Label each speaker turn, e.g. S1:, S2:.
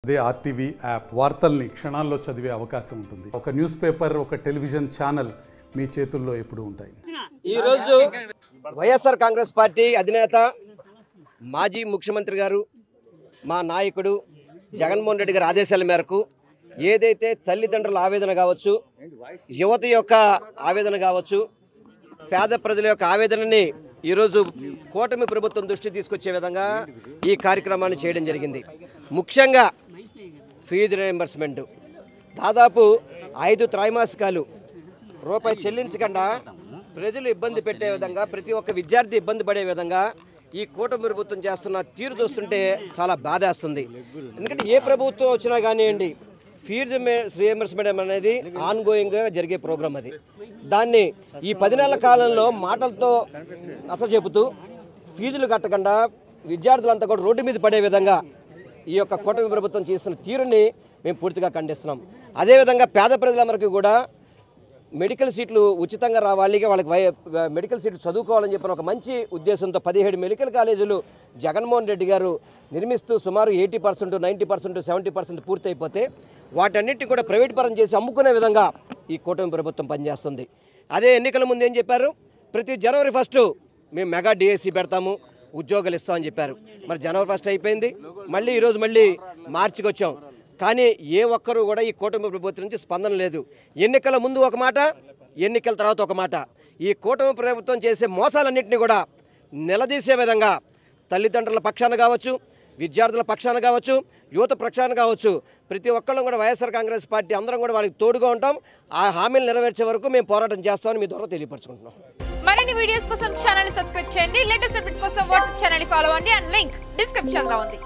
S1: అదే RTV app వార్తల్ని క్షణాల్లో చదివే అవకాశం ఉంటుంది. ఒక న్యూస్ పేపర్, ఒక టెలివిజన్ ఛానల్ మీ చేతుల్లో ఎప్పుడూ ఉంటాయి.
S2: ఈరోజు వైఎస్ఆర్ కాంగ్రెస్ పార్టీ అధినేత మాజీ ముఖ్యమంత్రి గారు, మా నాయకుడు జగన్మోహన్ రెడ్డి గారి ఆదేశాల మేరకు ఏదైతే తల్లిదండ్రుల ఆవేదన కావచ్చు, యువత యొక్క ఆవేదన కావచ్చు, పేద ప్రజల యొక్క ఆవేదనని ఈరోజు కూటమి ప్రభుత్వం దృష్టి తీసుకొచ్చే విధంగా ఈ కార్యక్రమాన్ని చేయడం జరిగింది. ముఖ్యంగా ఫీజు రియంబర్స్మెంట్ దాదాపు 5 త్రైమాసికాలు రూపాయి చెల్లించకుండా ప్రజలు ఇబ్బంది పెట్టే విధంగా, ప్రతి ఒక్క విద్యార్థి ఇబ్బంది పడే విధంగా ఈ కూటమి ప్రభుత్వం చేస్తున్న తీరు చూస్తుంటే చాలా బాధేస్తుంది. ఎందుకంటే ఏ ప్రభుత్వం వచ్చినా కానివ్వండి, ఫీజు రియంబర్స్మెంట్ అనేది ఆన్గోయింగ్గా జరిగే ప్రోగ్రాం. అది దాన్ని ఈ 10 నెలల కాలంలో మాటలతో నచ్చజెపుతూ ఫీజులు కట్టకుండా విద్యార్థులంతా కూడా రోడ్డు మీద పడే విధంగా ఈ యొక్క కూటమి ప్రభుత్వం చేస్తున్న తీరుని మేము పూర్తిగా ఖండిస్తున్నాం. అదేవిధంగా పేద ప్రజలందరికీ కూడా మెడికల్ సీట్లు ఉచితంగా రావాలి, వాళ్ళకి మెడికల్ సీట్లు చదువుకోవాలని చెప్పిన ఒక మంచి ఉద్దేశంతో 17 మెడికల్ కాలేజీలు జగన్మోహన్ రెడ్డి గారు నిర్మిస్తూ సుమారు 80%, 90%, 70% పూర్తయిపోతే వాటన్నిటిని కూడా ప్రైవేట్ పరం చేసి అమ్ముకునే విధంగా ఈ కూటమి ప్రభుత్వం పనిచేస్తుంది. అదే ఎన్నికల ముందు ఏం చెప్పారు? ప్రతి జనవరి 1 మేము మెగా డిఎస్సి పెడతాము, ఉద్యోగాలు ఇస్తామని చెప్పారు. మరి జనవరి 1 అయిపోయింది, మళ్ళీ ఈరోజు మళ్ళీ మార్చికి వచ్చాం. కానీ ఏ ఒక్కరూ కూడా ఈ కూటమి ప్రభుత్వం నుంచి స్పందన లేదు. ఎన్నికల ముందు ఒక మాట, ఎన్నికల తర్వాత ఒక మాట. ఈ కూటమి ప్రభుత్వం చేసే మోసాలన్నింటినీ కూడా నిలదీసే విధంగా తల్లిదండ్రుల పక్షాన కావచ్చు, విద్యార్థుల పక్షాన కావచ్చు, యువత పక్షాన కావచ్చు, ప్రతి ఒక్కళ్ళం కూడా వైఎస్ఆర్ కాంగ్రెస్ పార్టీ అందరం కూడా వాళ్ళకి తోడుగా ఉంటాం. ఆ హామీలు నెరవేర్చే వరకు మేము పోరాటం చేస్తామని మీ ద్వారా తెలియపరచుకుంటున్నాం.
S3: మరిన్ని వీడియోస్ కోసం ఛానల్ ని సబ్స్క్రైబ్ చేయండి. లేటెస్ట్ అప్డేట్స్ కోసం వాట్సాప్ ఛానల్ ని ఫాలో అవ్వండి. అండ్ లింక్ డిస్క్రిప్షన్ లో ఉంది.